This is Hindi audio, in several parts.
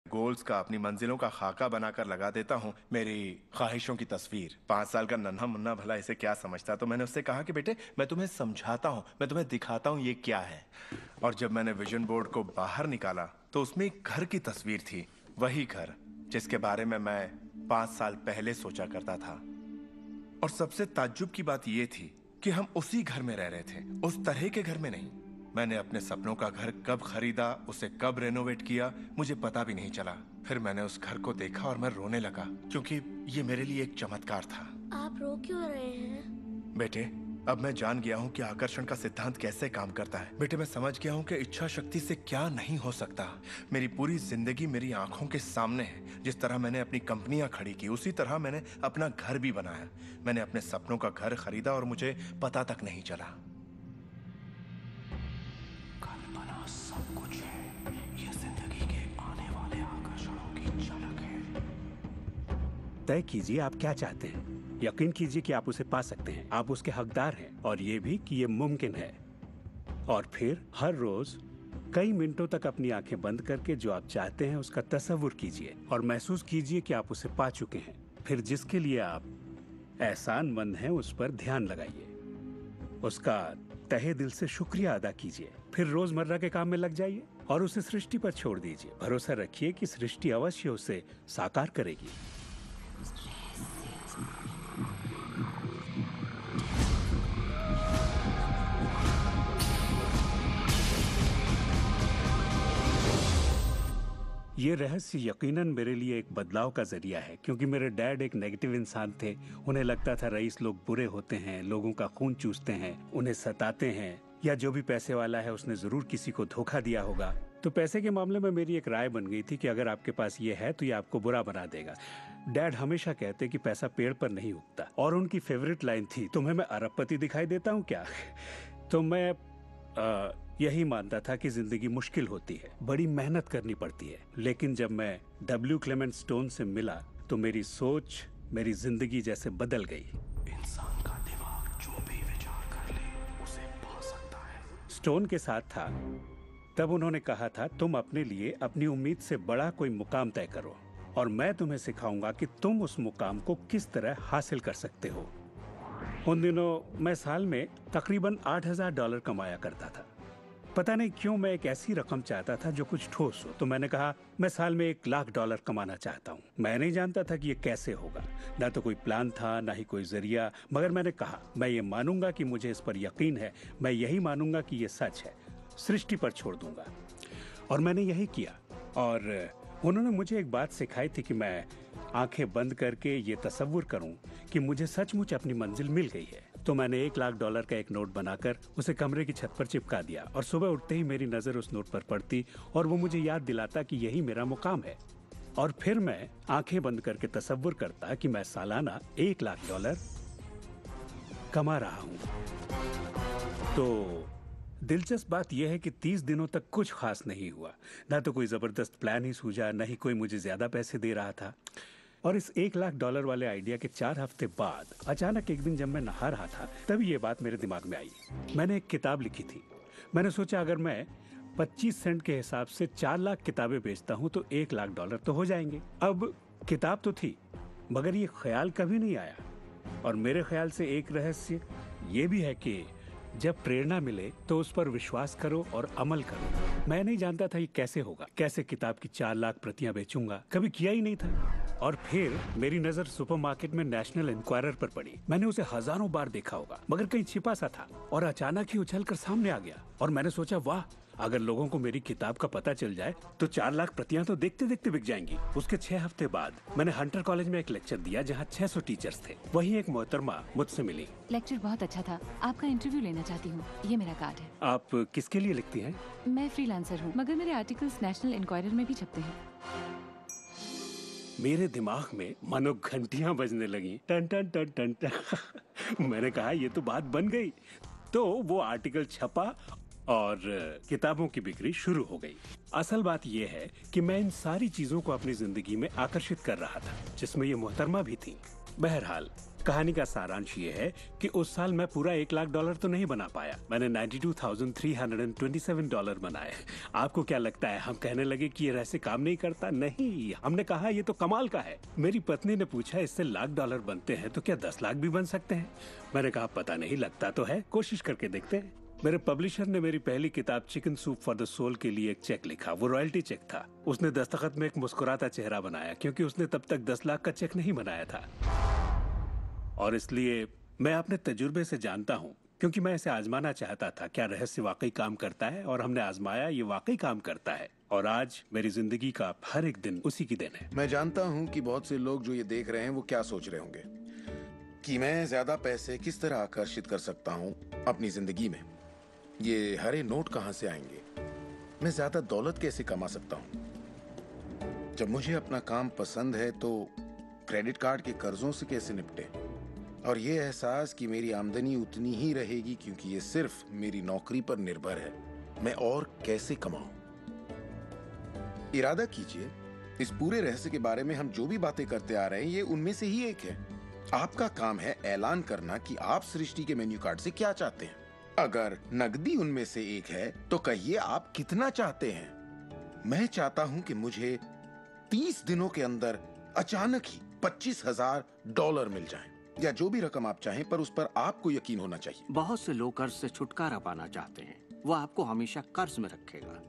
गोल्स का, अपनी मंजिलों का खाका बनाकर लगा देता हूँ, मेरी ख्वाहिशों की तस्वीर। 5 साल का नन्हा मुन्ना भला इसे क्या समझता। तो मैंने उससे कहा कि बेटे मैं तुम्हें समझाता हूँ, मैं तुम्हें दिखाता हूँ ये क्या है। और जब मैंने विजन बोर्ड को बाहर निकाला तो उसमें एक घर की तस्वीर थी, वही घर जिसके बारे में मैं 5 साल पहले सोचा करता था। और सबसे ताज्जुब की बात यह थी कि हम उसी घर में रह रहे थे, उस तरह के घर में नहीं। मैंने अपने सपनों का घर कब खरीदा, उसे कब रेनोवेट किया, मुझे पता भी नहीं चला। फिर मैंने उस घर को देखा और मैं रोने लगा, क्योंकि ये मेरे लिए एक चमत्कार था। आप रो क्यों रहे हैं? बेटे, अब मैं जान गया हूँ कि आकर्षण का सिद्धांत कैसे काम करता है। बेटे, मैं समझ गया हूँ कि इच्छा शक्ति से क्या नहीं हो सकता। मेरी पूरी जिंदगी मेरी आंखों के सामने है। जिस तरह मैंने अपनी कंपनियां खड़ी की, उसी तरह मैंने अपना घर भी बनाया। मैंने अपने सपनों का घर खरीदा और मुझे पता तक नहीं चला। कल्पना सब कुछ है, ये जिंदगी के आने वाले आकर्षणों की झलक है। तय कीजिए आप क्या चाहते हैं। यकीन कीजिए कि आप उसे पा सकते हैं, आप उसके हकदार हैं, और ये भी कि ये मुमकिन है। और फिर हर रोज कई मिनटों तक अपनी आंखें बंद करके जो आप चाहते हैं उसका तसव्वुर कीजिए और महसूस कीजिए कि आप उसे पा चुके हैं। फिर जिसके लिए आप एहसानमंद हैं उस पर ध्यान लगाइए, उसका तहे दिल से शुक्रिया अदा कीजिए। फिर रोजमर्रा के काम में लग जाइए और उसे सृष्टि पर छोड़ दीजिए। भरोसा रखिए कि सृष्टि अवश्य उसे साकार करेगी। ये रहस्य यकीनन मेरे लिए एक बदलाव का जरिया है, क्योंकि मेरे डैड एक नेगेटिव इंसान थे। उन्हें लगता था रईस लोग बुरे होते हैं, लोगों का खून चूसते हैं, उन्हें सताते हैं, या जो भी पैसे वाला है उसने जरूर किसी को धोखा दिया होगा। तो पैसे के मामले में मेरी एक राय बन गई थी कि अगर आपके पास ये है तो ये आपको बुरा बना देगा। डैड हमेशा कहते कि पैसा पेड़ पर नहीं उगता, और उनकी फेवरेट लाइन थी, तुम्हें मैं अरबपति दिखाई देता हूँ क्या? तो मैं यही मानता था कि जिंदगी मुश्किल होती है, बड़ी मेहनत करनी पड़ती है। लेकिन जब मैं डब्ल्यू क्लेमेंट स्टोन से मिला तो मेरी सोच, मेरी जिंदगी जैसे बदल गई। इंसान का दिमाग जो भी विचार कर ले उसे पा सकता है। स्टोन के साथ था तब उन्होंने कहा था, तुम अपने लिए अपनी उम्मीद से बड़ा कोई मुकाम तय करो और मैं तुम्हें सिखाऊंगा कि तुम उस मुकाम को किस तरह हासिल कर सकते हो। उन दिनों मैं साल में तकरीबन $8,000 कमाया करता था। पता नहीं क्यों मैं एक ऐसी रकम चाहता था जो कुछ ठोस हो। तो मैंने कहा मैं साल में $1,00,000 कमाना चाहता हूँ। मैं नहीं जानता था कि ये कैसे होगा, ना तो कोई प्लान था ना ही कोई जरिया, मगर मैंने कहा मैं ये मानूंगा कि मुझे इस पर यकीन है, मैं यही मानूंगा कि ये सच है, सृष्टि पर छोड़ दूंगा। और मैंने यही किया। और उन्होंने मुझे एक बात सिखाई थी कि मैं आंखें बंद करके ये तसव्वुर करूं कि मुझे सचमुच अपनी मंजिल मिल गई है। तो मैंने $1,00,000 का एक नोट बनाकर उसे कमरे की छत पर चिपका दिया, और सुबह उठते ही मेरी नजर उस नोट पर पड़ती और वो मुझे याद दिलाता कि यही मेरा मुकाम है। और फिर मैं आंखें बंद करके तसव्वुर करता कि मैं सालाना $1,00,000 कमा रहा हूं। तो दिलचस्प बात यह है कि 30 दिनों तक कुछ खास नहीं हुआ। ना तो कोई जबरदस्त प्लान ही सूझा, ना ही कोई मुझे ज्यादा पैसे दे रहा था। और इस $1,00,000 वाले आइडिया के 4 हफ्ते बाद अचानक एक दिन जब मैं नहा रहा था तभी ये बात मेरे दिमाग में आई। मैंने एक किताब लिखी थी। मैंने सोचा अगर मैं 25 सेंट के हिसाब से 4 लाख किताबें बेचता हूं तो $1,00,000 तो हो जाएंगे। अब किताब तो थी, मगर ये ख्याल कभी नहीं आया। और मेरे ख्याल से एक रहस्य ये भी है कि जब प्रेरणा मिले तो उस पर विश्वास करो और अमल करो। मैं नहीं जानता था ये कैसे होगा, कैसे किताब की 4 लाख प्रतियां बेचूंगा, कभी किया ही नहीं था। और फिर मेरी नजर सुपरमार्केट में नेशनल इंक्वायरर पर पड़ी। मैंने उसे हजारों बार देखा होगा, मगर कहीं छिपा सा था, और अचानक ही उछलकर सामने आ गया। और मैंने सोचा वाह, अगर लोगों को मेरी किताब का पता चल जाए तो 4 लाख प्रतियां तो देखते देखते बिक जाएंगी। उसके 6 हफ्ते बाद मैंने हंटर कॉलेज में एक लेक्चर दिया जहां 600 टीचर्स थे। वहीं एक मोहतरमा मुझसे मिली। लेक्चर बहुत अच्छा था, आपका इंटरव्यू लेना चाहती हूँ, ये मेरा कार्ड है। आप किसके लिए लिखती हैं? मैं फ्रीलांसर हूँ, मगर मेरे आर्टिकल्स नेशनल इंक्वायरर में भी छपते हैं। मेरे दिमाग में मानो घंटियां बजने लगी, टन टन टन टन टन। मैंने कहा ये तो बात बन गई। तो वो आर्टिकल छपा और किताबों की बिक्री शुरू हो गई। असल बात यह है कि मैं इन सारी चीजों को अपनी जिंदगी में आकर्षित कर रहा था, जिसमें ये मोहतरमा भी थी। बहरहाल कहानी का सारांश ये है कि उस साल मैं पूरा $1,00,000 तो नहीं बना पाया। मैंने $92,327 बनाए। आपको क्या लगता है हम कहने लगे कि ये रहस्य काम नहीं करता? नहीं, हमने कहा ये तो कमाल का है। मेरी पत्नी ने पूछा इससे $1,00,000 बनते हैं तो क्या 10 लाख भी बन सकते हैं? मैंने कहा पता नहीं, लगता तो है, कोशिश करके देखते हैं। मेरे पब्लिशर ने मेरी पहली किताब chicken soup for the soul के लिए एक चेक लिखा। वो रॉयल्टी चेक था। उसने दस्तखत में एक मुस्कुराता चेहरा बनाया क्योंकि उसने तब तक 10 लाख का चेक नहीं बनाया था। और इसलिए मैं अपने तजुर्बे से जानता हूँ, क्योंकि मैं इसे आजमाना चाहता था क्या रहस्य वाकई काम करता है, और हमने आजमाया, ये वाकई काम करता है। और आज मेरी जिंदगी का हर एक दिन उसी की देन है। मैं जानता हूँ कि बहुत से लोग जो ये देख रहे हैं वो क्या सोच रहे होंगे कि मैं ज्यादा पैसे किस तरह आकर्षित कर सकता हूँ अपनी जिंदगी में। ये हरे नोट कहाँ से आएंगे, मैं ज्यादा दौलत कैसे कमा सकता हूँ। जब मुझे अपना काम पसंद है तो क्रेडिट कार्ड के कर्जों से कैसे निपटे, और ये एहसास कि मेरी आमदनी उतनी ही रहेगी क्योंकि ये सिर्फ मेरी नौकरी पर निर्भर है, मैं और कैसे कमाऊं। इरादा कीजिए, इस पूरे रहस्य के बारे में हम जो भी बातें करते आ रहे हैं ये उनमें से ही एक है। आपका काम है ऐलान करना कि आप सृष्टि के मेन्यू कार्ड से क्या चाहते हैं। अगर नकदी उनमें से एक है तो कहिए आप कितना चाहते हैं। मैं चाहता हूं कि मुझे 30 दिनों के अंदर अचानक ही $25,000 मिल जाएं, या जो भी रकम आप चाहें, पर उस पर आपको यकीन होना चाहिए। बहुत से लोग कर्ज से छुटकारा पाना चाहते हैं। वो आपको हमेशा कर्ज में रखेगा।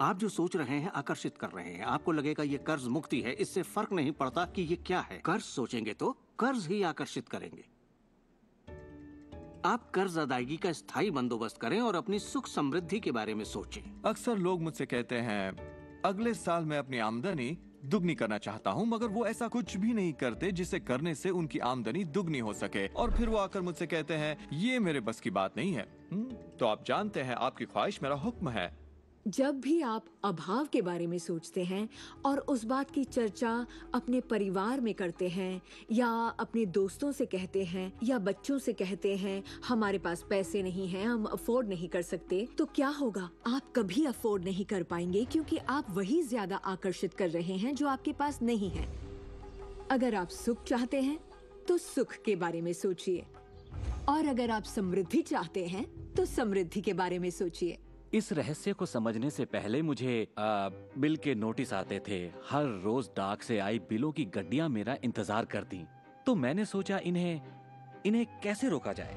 आप जो सोच रहे हैं आकर्षित कर रहे हैं। आपको लगेगा ये कर्ज मुक्ति है, इससे फर्क नहीं पड़ता कि ये क्या है। कर्ज सोचेंगे तो कर्ज ही आकर्षित करेंगे। आप कर्ज अदायगी का स्थायी बंदोबस्त करें और अपनी सुख समृद्धि के बारे में सोचें। अक्सर लोग मुझसे कहते हैं अगले साल मैं अपनी आमदनी दुगनी करना चाहता हूं, मगर वो ऐसा कुछ भी नहीं करते जिसे करने से उनकी आमदनी दुगनी हो सके। और फिर वो आकर मुझसे कहते हैं ये मेरे बस की बात नहीं है। तो आप जानते हैं आपकी ख्वाहिश मेरा हुक्म है। जब भी आप अभाव के बारे में सोचते हैं और उस बात की चर्चा अपने परिवार में करते हैं, या अपने दोस्तों से कहते हैं, या बच्चों से कहते हैं हमारे पास पैसे नहीं हैं, हम अफोर्ड नहीं कर सकते, तो क्या होगा? आप कभी अफोर्ड नहीं कर पाएंगे क्योंकि आप वही ज्यादा आकर्षित कर रहे हैं जो आपके पास नहीं है। अगर आप सुख चाहते हैं तो सुख के बारे में सोचिए, और अगर आप समृद्धि चाहते हैं तो समृद्धि के बारे में सोचिए। इस रहस्य को समझने से पहले मुझे बिल के नोटिस आते थे। हर रोज डाक से आई बिलों की गड्डियां मेरा इंतजार करती। तो मैंने सोचा इन्हें कैसे रोका जाए।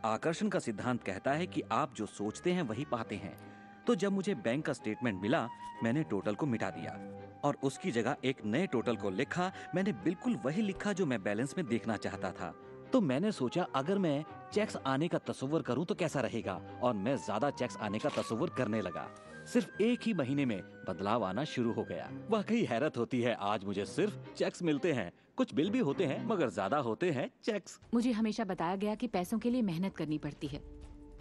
आकर्षण का सिद्धांत कहता है कि आप जो सोचते हैं वही पाते हैं। तो जब मुझे बैंक का स्टेटमेंट मिला, मैंने टोटल को मिटा दिया और उसकी जगह एक नए टोटल को लिखा। मैंने बिल्कुल वही लिखा जो मैं बैलेंस में देखना चाहता था। तो मैंने सोचा अगर मैं चेक्स आने का तस्वीर करूं तो कैसा रहेगा, और मैं ज्यादा चेक्स आने का तस्वीर करने लगा। सिर्फ एक ही महीने में बदलाव आना शुरू हो गया। वाकई हैरत होती है, आज मुझे सिर्फ चेक्स मिलते हैं। कुछ बिल भी होते हैं मगर ज्यादा होते हैं चेक्स। मुझे हमेशा बताया गया कि पैसों के लिए मेहनत करनी पड़ती है,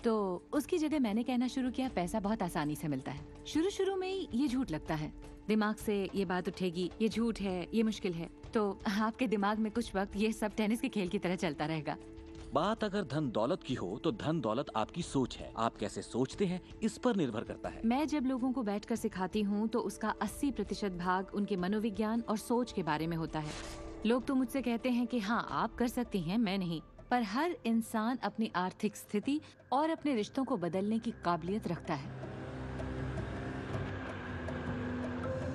तो उसकी जगह मैंने कहना शुरू किया पैसा बहुत आसानी से मिलता है। शुरू में ये झूठ लगता है, दिमाग से ये बात उठेगी ये झूठ है, ये मुश्किल है, तो आपके दिमाग में कुछ वक्त ये सब टेनिस के खेल की तरह चलता रहेगा। बात अगर धन दौलत की हो तो धन दौलत आपकी सोच है। आप कैसे सोचते हैं इस पर निर्भर करता है। मैं जब लोगों को बैठकर सिखाती हूँ तो उसका 80% भाग उनके मनोविज्ञान और सोच के बारे में होता है। लोग तो मुझसे कहते हैं कि हाँ आप कर सकती हैं, मैं नहीं। पर हर इंसान अपनी आर्थिक स्थिति और अपने रिश्तों को बदलने की काबिलियत रखता है।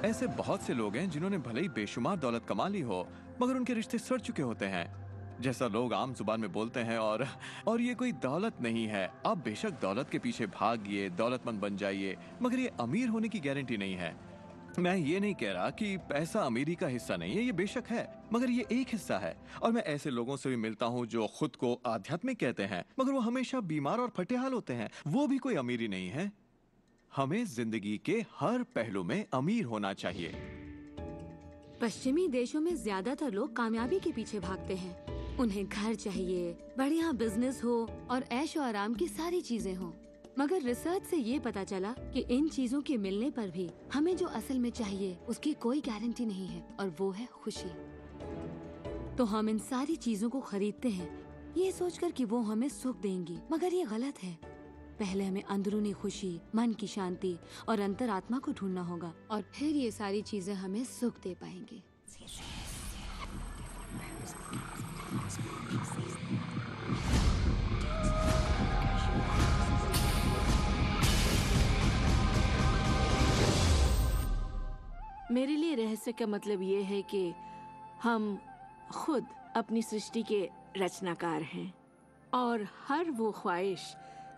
ऐसे बहुत से लोग हैं जिन्होंने भले ही बेशुमार दौलत कमा ली हो मगर उनके रिश्ते सड़ चुके होते हैं, जैसा लोग आम जुबान में बोलते हैं। और ये कोई दौलत नहीं है। आप बेशक दौलत के पीछे भागिए, दौलतमंद बन जाइए, मगर ये अमीर होने की गारंटी नहीं है। मैं ये नहीं कह रहा कि पैसा अमीरी का हिस्सा नहीं है, ये बेशक है, मगर ये एक हिस्सा है। और मैं ऐसे लोगों से भी मिलता हूँ जो खुद को आध्यात्मिक कहते हैं मगर वो हमेशा बीमार और फटेहाल होते हैं। वो भी कोई अमीरी नहीं है। हमें जिंदगी के हर पहलू में अमीर होना चाहिए। पश्चिमी देशों में ज्यादातर लोग कामयाबी के पीछे भागते हैं। उन्हें घर चाहिए, बढ़िया बिजनेस हो और ऐशो आराम की सारी चीजें हो। मगर रिसर्च से ये पता चला कि इन चीजों के मिलने पर भी हमें जो असल में चाहिए उसकी कोई गारंटी नहीं है, और वो है खुशी। तो हम इन सारी चीजों को खरीदते हैं ये सोचकर कि वो हमें सुख देंगी, मगर ये गलत है। पहले हमें अंदरूनी खुशी, मन की शांति और अंतरात्मा को ढूंढना होगा, और फिर ये सारी चीजें हमें सुख दे पाएंगी। मेरे लिए रहस्य का मतलब ये है कि हम खुद अपनी सृष्टि के रचनाकार हैं और हर वो ख्वाहिश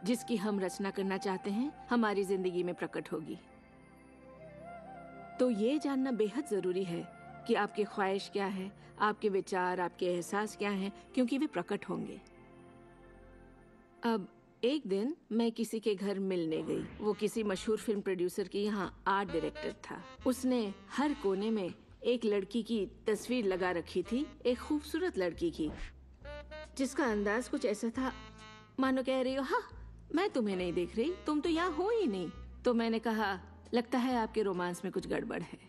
जिसकी हम रचना करना चाहते हैं हमारी जिंदगी में प्रकट होगी। तो ये जानना बेहद जरूरी है कि आपकी ख्वाहिश क्या है, आपके विचार, आपके एहसास क्या हैं, क्योंकि वे प्रकट होंगे। अब एक दिन मैं किसी के घर मिलने गई। वो किसी मशहूर फिल्म प्रोड्यूसर के यहाँ आर्ट डायरेक्टर था। उसने हर कोने में एक लड़की की तस्वीर लगा रखी थी, एक खूबसूरत लड़की की, जिसका अंदाज कुछ ऐसा था मानो कह रही हो, हाँ मैं तुम्हें नहीं देख रही, तुम तो यहाँ हो ही नहीं। तो मैंने कहा, लगता है आपके रोमांस में कुछ गड़बड़ है।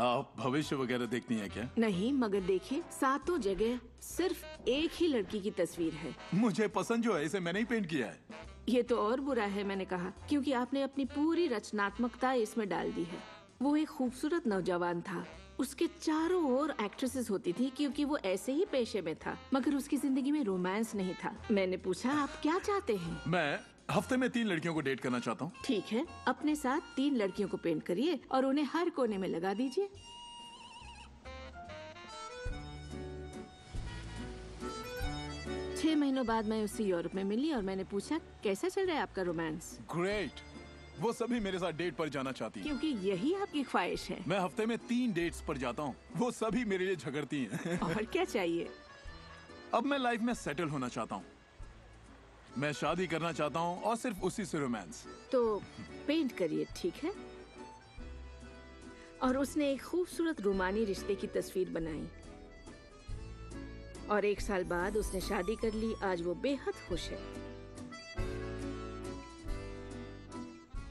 आप भविष्य वगैरह देखती हैं क्या? नहीं, मगर देखिए सातों जगह सिर्फ एक ही लड़की की तस्वीर है। मुझे पसंद जो है इसे मैंने ही पेंट किया है। ये तो और बुरा है, मैंने कहा, क्योंकि आपने अपनी पूरी रचनात्मकता इसमें डाल दी है। वो एक खूबसूरत नौजवान था, उसके चारों ओर एक्ट्रेसेस होती थी क्योंकि वो ऐसे ही पेशे में था, मगर उसकी जिंदगी में रोमांस नहीं था। मैंने पूछा, आप क्या चाहते हैं? मैं हफ्ते में 3 लड़कियों को डेट करना चाहता हूँ। ठीक है, अपने साथ 3 लड़कियों को पेंट करिए और उन्हें हर कोने में लगा दीजिए। छह महीनों बाद मैं उससे यूरोप में मिली और मैंने पूछा, कैसा चल रहा है आपका रोमांस? ग्रेट। वो सभी मेरे साथ डेट पर जाना चाहती हैं। क्योंकि यही आपकी ख्वाहिश है। मैं हफ्ते में 3 डेट्स पर जाता हूँ, वो सभी मेरे लिए झगड़ती हैं। और क्या चाहिए? अब मैं लाइफ में सेटल होना चाहता हूँ, मैं शादी करना चाहता हूँ और सिर्फ उसी से रोमांस। तो पेंट करिए, ठीक है? और उसने एक खूबसूरत रोमानी रिश्ते की तस्वीर बनाई और 1 साल बाद उसने शादी कर ली। आज वो बेहद खुश है।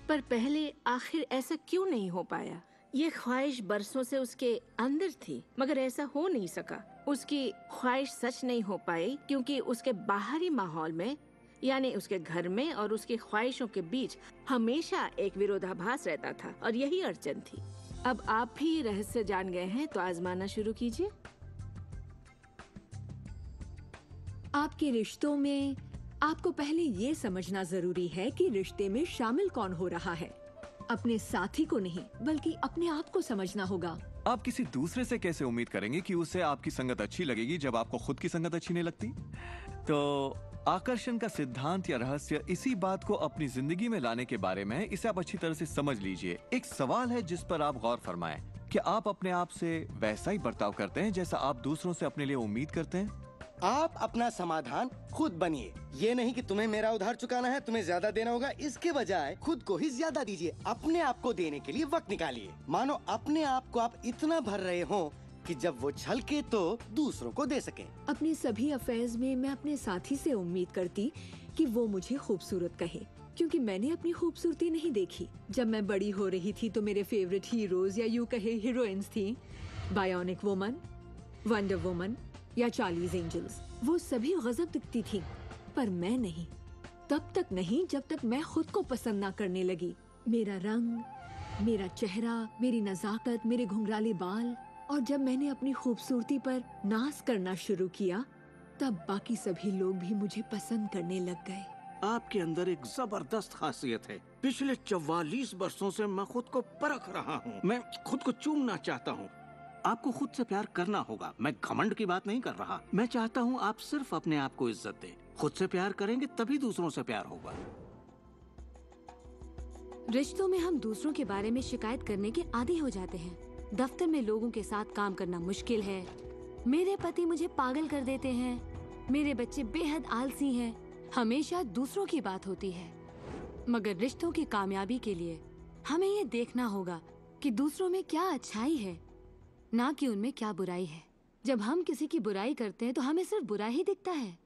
पर पहले आखिर ऐसा क्यों नहीं हो पाया? ये ख्वाहिश बरसों से उसके अंदर थी, मगर ऐसा हो नहीं सका। उसकी ख्वाहिश सच नहीं हो पाई क्योंकि उसके बाहरी माहौल में, यानी उसके घर में और उसकी ख्वाहिशों के बीच हमेशा एक विरोधाभास रहता था और यही अड़चन थी। अब आप भी ये रहस्य जान गए हैं तो आजमाना शुरू कीजिए। आपके रिश्तों में आपको पहले ये समझना जरूरी है कि रिश्ते में शामिल कौन हो रहा है। अपने साथी को नहीं, बल्कि अपने आप को समझना होगा। आप किसी दूसरे से कैसे उम्मीद करेंगे कि उसे आपकी संगत अच्छी लगेगी जब आपको खुद की संगत अच्छी नहीं लगती? तो आकर्षण का सिद्धांत या रहस्य इसी बात को अपनी जिंदगी में लाने के बारे में है। इसे आप अच्छी तरह से समझ लीजिए। एक सवाल है जिस पर आप गौर फरमाएं कि आप अपने आप से वैसा ही बर्ताव करते हैं जैसा आप दूसरों से अपने लिए उम्मीद करते हैं। आप अपना समाधान खुद बनिए। ये नहीं कि तुम्हें मेरा उधार चुकाना है, तुम्हें ज्यादा देना होगा। इसके बजाय खुद को ही ज्यादा दीजिए। अपने आप को देने के लिए वक्त निकालिए। मानो अपने आप को आप इतना भर रहे हो कि जब वो छलके तो दूसरों को दे सके। अपने सभी अफेयर्स में मैं अपने साथी से उम्मीद करती कि वो मुझे खूबसूरत कहे, क्योंकि मैंने अपनी खूबसूरती नहीं देखी। जब मैं बड़ी हो रही थी तो मेरे फेवरेट हीरोज या यूँ कहे हीरोइंस थी, बायोनिक वुमन, वंडर वुमन या चार्लीज एंजल्स। वो सभी गजब दिखती थी, पर मैं नहीं। तब तक नहीं जब तक मैं खुद को पसंद ना करने लगी। मेरा रंग, मेरा चेहरा, मेरी नजाकत, मेरे घुंघराले बाल। और जब मैंने अपनी खूबसूरती पर नाज करना शुरू किया, तब बाकी सभी लोग भी मुझे पसंद करने लग गए। आपके अंदर एक जबरदस्त खासियत है। पिछले 44 वर्षों से मैं खुद को परख रहा हूँ। मैं खुद को चूमना चाहता हूँ। आपको खुद से प्यार करना होगा। मैं घमंड की बात नहीं कर रहा। मैं चाहता हूँ आप सिर्फ अपने आप को इज्जत दें। खुद से प्यार करेंगे तभी दूसरों से प्यार होगा। रिश्तों में हम दूसरों के बारे में शिकायत करने के आदी हो जाते हैं। दफ्तर में लोगों के साथ काम करना मुश्किल है। मेरे पति मुझे पागल कर देते हैं। मेरे बच्चे बेहद आलसी हैं। हमेशा दूसरों की बात होती है। मगर रिश्तों की कामयाबी के लिए हमें ये देखना होगा कि दूसरों में क्या अच्छाई है, ना कि उनमें क्या बुराई है। जब हम किसी की बुराई करते हैं तो हमें सिर्फ बुरा ही दिखता है।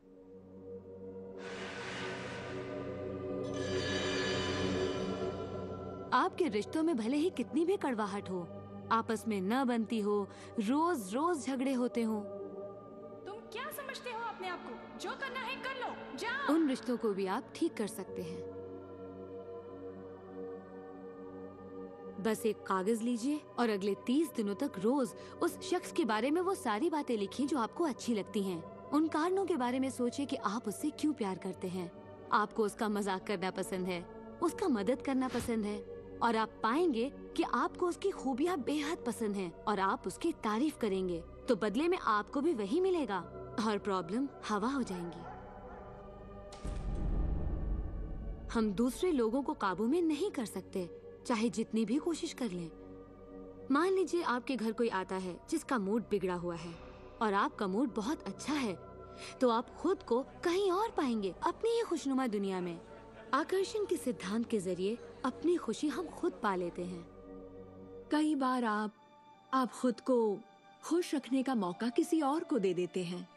आपके रिश्तों में भले ही कितनी भी कड़वाहट हो, आपस में न बनती हो, रोज रोज झगड़े होते हो, तुम क्या समझते हो अपने आप को? जो करना है कर लो, जाओ। उन रिश्तों को भी आप ठीक कर सकते हैं। बस एक कागज लीजिए और अगले 30 दिनों तक रोज उस शख्स के बारे में वो सारी बातें लिखिए जो आपको अच्छी लगती हैं। उन कारणों के बारे में सोचिए कि आप उससे क्यों प्यार करते हैं। आपको उसका मजाक करना पसंद है, उसका मदद करना पसंद है और आप पाएंगे कि आपको उसकी खूबियाँ बेहद पसंद हैं और आप उसकी तारीफ करेंगे, तो बदले में आपको भी वही मिलेगा और प्रॉब्लम हवा हो जाएंगी। हम दूसरे लोगों को काबू में नहीं कर सकते, चाहे जितनी भी कोशिश कर लें। मान लीजिए आपके घर कोई आता है जिसका मूड बिगड़ा हुआ है और आपका मूड बहुत अच्छा है, तो आप खुद को कहीं और पाएंगे, अपनी ही खुशनुमा दुनिया में। आकर्षण के सिद्धांत के जरिए अपनी खुशी हम खुद पा लेते हैं। कई बार आप खुद को खुश रखने का मौका किसी और को दे देते हैं,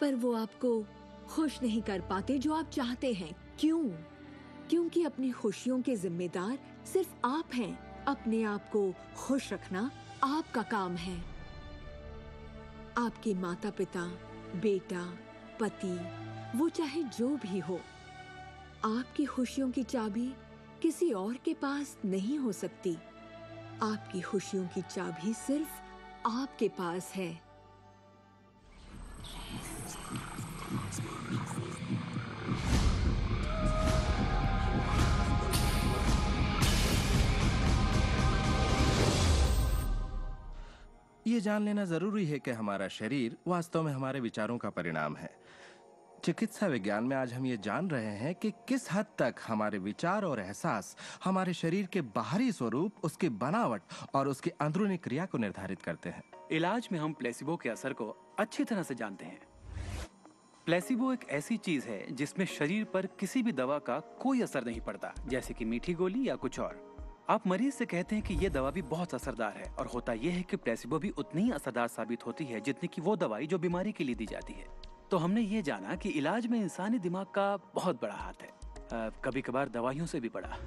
पर वो आपको खुश नहीं कर पाते जो आप चाहते हैं। क्यों? क्योंकि अपनी खुशियों के जिम्मेदार सिर्फ आप हैं। अपने आप को खुश रखना आपका काम है। आपके माता पिता, बेटा, पति, वो चाहे जो भी हो, आपकी खुशियों की चाबी किसी और के पास नहीं हो सकती। आपकी खुशियों की चाबी सिर्फ आपके पास है। ये जान लेना जरूरी है कि हमारा शरीर वास्तव में हमारे विचारों का परिणाम है। चिकित्सा विज्ञान में आज हम ये जान रहे हैं कि किस हद तक हमारे विचार और एहसास हमारे शरीर के बाहरी स्वरूप, उसकी बनावट और उसकी अंदरूनी क्रिया को निर्धारित करते हैं। इलाज में हम प्लेसिबो के असर को अच्छी तरह से जानते हैं। प्लेसिबो एक ऐसी चीज है जिसमें शरीर पर किसी भी दवा का कोई असर नहीं पड़ता, जैसे कि मीठी गोली या कुछ और। आप मरीज से कहते हैं कि ये दवा भी बहुत असरदार है, और होता यह है कि प्लेसिबो भी उतनी ही असरदार साबित होती है जितनी कि वो दवाई जो बीमारी के लिए दी जाती है। तो हमने ये जाना कि इलाज में इंसानी दिमाग का बहुत बड़ा हाथ है, कभी कभार दवाइयों से भी बड़ा।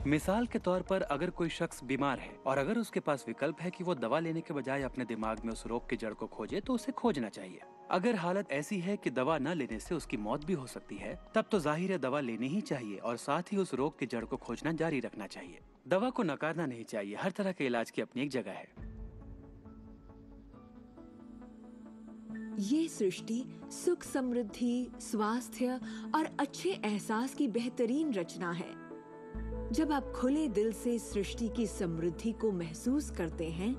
मिसाल के तौर पर अगर कोई शख्स बीमार है और अगर उसके पास विकल्प है कि वो दवा लेने के बजाय अपने दिमाग में उस रोग की जड़ को खोजे, तो उसे खोजना चाहिए। अगर हालत ऐसी है कि दवा न लेने से उसकी मौत भी हो सकती है, तब तो जाहिर है दवा लेनी ही चाहिए और साथ ही उस रोग की जड़ को खोजना जारी रखना चाहिए। दवा को नकारना नहीं चाहिए। हर तरह के इलाज की अपनी एक जगह है। ये सृष्टि सुख, समृद्धि, स्वास्थ्य और अच्छे एहसास की बेहतरीन रचना है। जब आप खुले दिल से सृष्टि की समृद्धि को महसूस करते हैं,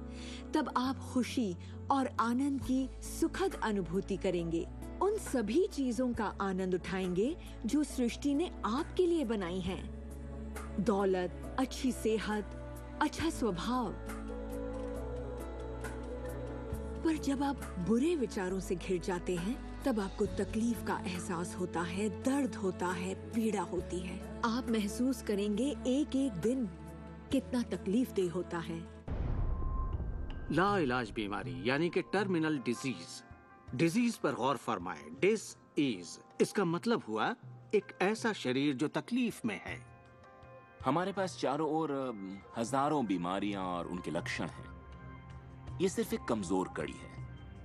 तब आप खुशी और आनंद की सुखद अनुभूति करेंगे। उन सभी चीजों का आनंद उठाएंगे जो सृष्टि ने आपके लिए बनाई हैं। दौलत, अच्छी सेहत, अच्छा स्वभाव। पर जब आप बुरे विचारों से घिर जाते हैं, तब आपको तकलीफ का एहसास होता है, दर्द होता है, पीड़ा होती है। आप महसूस करेंगे एक एक दिन कितना तकलीफदेह होता है। लाइलाज बीमारी यानी कि टर्मिनल डिजीज पर गौर फरमाएं। डिस इसका मतलब हुआ एक ऐसा शरीर जो तकलीफ में है। हमारे पास चारों ओर हजारों बीमारियां और उनके लक्षण हैं। ये सिर्फ एक कमजोर कड़ी है।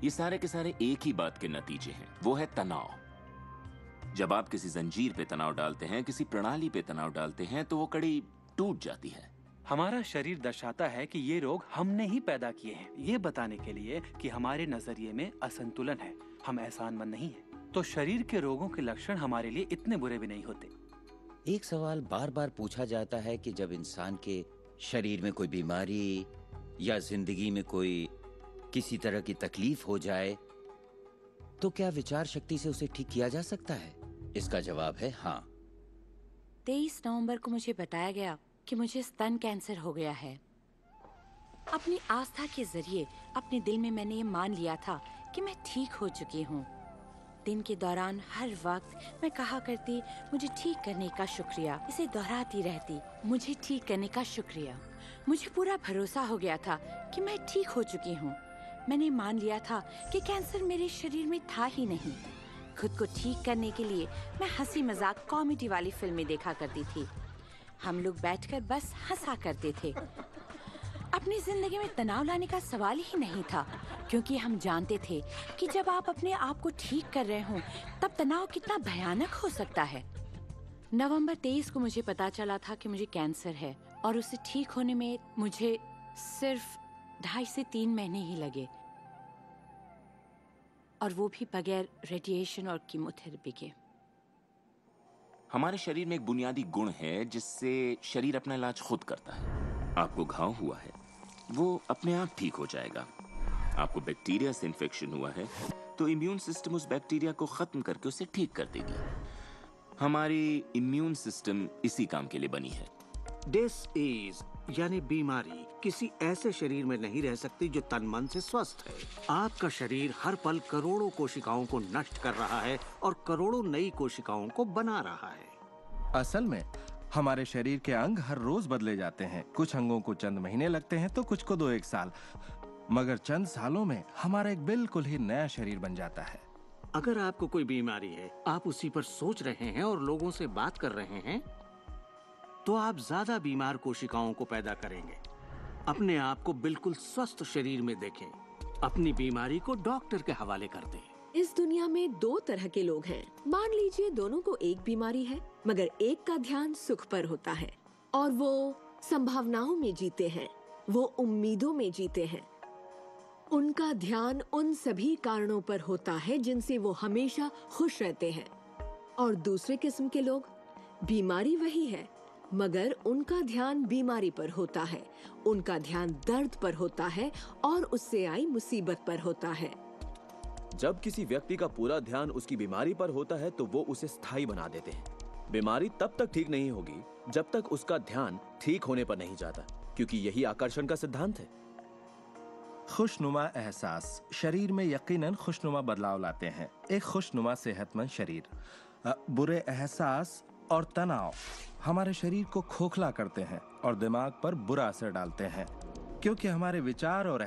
ये सारे के सारे एक ही बात के नतीजे हैं, वो है तनाव। जब आप किसी जंजीर पे तनाव डालते हैं, किसी प्रणाली पे तनाव डालते हैं, तो वो कड़ी टूट जाती है। हमारा शरीर दर्शाता है कि ये रोग हमने ही पैदा किए हैं, ये बताने के लिए कि हमारे नजरिए में असंतुलन है, हम एहसानमंद नहीं हैं। तो शरीर के रोगों के लक्षण हमारे लिए इतने बुरे भी नहीं होते। एक सवाल बार बार पूछा जाता है कि जब इंसान के शरीर में कोई बीमारी या जिंदगी में कोई किसी तरह की तकलीफ हो जाए, तो क्या विचार शक्ति से उसे ठीक किया जा सकता है? इसका जवाब है हाँ। 23 नवंबर को मुझे बताया गया कि मुझे स्तन कैंसर हो गया है। अपनी आस्था के जरिए अपने दिल में मैंने ये मान लिया था कि मैं ठीक हो चुकी हूँ। दिन के दौरान हर वक्त मैं कहा करती, मुझे ठीक करने का शुक्रिया। इसे दोहराती रहती, मुझे ठीक करने का शुक्रिया। मुझे पूरा भरोसा हो गया था कि मैं ठीक हो चुकी हूँ। मैंने मान लिया था कि कैंसर मेरे शरीर में था ही नहीं। खुद को ठीक करने के लिए मैं हंसी मजाक कॉमेडी वाली फिल्में देखा करती थी। हम लोग बैठकर बस हंसा करते थे। अपनी जिंदगी में तनाव लाने का सवाल ही नहीं था, क्योंकि हम जानते थे कि जब आप अपने आप को ठीक कर रहे हो, तब तनाव कितना भयानक हो सकता है। नवंबर 23 को मुझे पता चला था कि मुझे कैंसर है और उसे ठीक होने में मुझे सिर्फ 2.5 से 3 महीने ही लगे, और वो भी बगैर रेडिएशन और कीमोथेरेपी के। हमारे शरीर में एक बुनियादी गुण है जिससे शरीर अपना इलाज खुद करता है। आपको घाव हुआ है, वो अपने आप ठीक हो जाएगा। आपको बैक्टीरिया से इन्फेक्शन हुआ है, तो इम्यून सिस्टम उस बैक्टीरिया को खत्म करके उसे ठीक कर देगी। हमारी इम्यून सिस्टम इसी काम के लिए बनी है। डिसीज यानी बीमारी किसी ऐसे शरीर में नहीं रह सकती जो तन मन से स्वस्थ है। आपका शरीर हर पल करोड़ों कोशिकाओं को नष्ट कर रहा है और करोड़ों नई कोशिकाओं को बना रहा है। असल में हमारे शरीर के अंग हर रोज बदले जाते हैं। कुछ अंगों को चंद महीने लगते हैं तो कुछ को 2-1 साल, मगर चंद सालों में हमारा एक बिल्कुल ही नया शरीर बन जाता है। अगर आपको कोई बीमारी है, आप उसी पर सोच रहे हैं और लोगों से बात कर रहे हैं, तो आप ज्यादा बीमार कोशिकाओं को पैदा करेंगे। अपने आप को बिल्कुल स्वस्थ शरीर में देखें। अपनी बीमारी को डॉक्टर के हवाले कर दें। इस दुनिया में 2 तरह के लोग हैं। मान लीजिए दोनों को एक बीमारी है, मगर एक का ध्यान सुख पर होता है और वो संभावनाओं में जीते हैं, वो उम्मीदों में जीते हैं। उनका ध्यान उन सभी कारणों पर होता है जिनसे वो हमेशा खुश रहते हैं। और दूसरे किस्म के लोग, बीमारी वही है, मगर उनका ध्यान बीमारी पर होता है, उनका ध्यान दर्द पर होता है और उससे आई मुसीबत पर होता है। जब किसी व्यक्ति का पूरा ध्यान उसकी बीमारी पर होता है तो वो उसे स्थायी बना देते हैं। बीमारी तब तक ठीक नहीं होगी जब तक उसका ध्यान ठीक होने पर नहीं जाता, क्योंकि यही आकर्षण का सिद्धांत है। खुशनुमा एहसास शरीर में यकीनन खुशनुमा बदलाव लाते हैं। एक खुशनुमा सेहतमंद शरीर। बुरे एहसास और तनाव हमारे शरीर को खोखला करते हैं और दिमाग पर बुरा असर डालते हैं, क्योंकि हमारे विचार और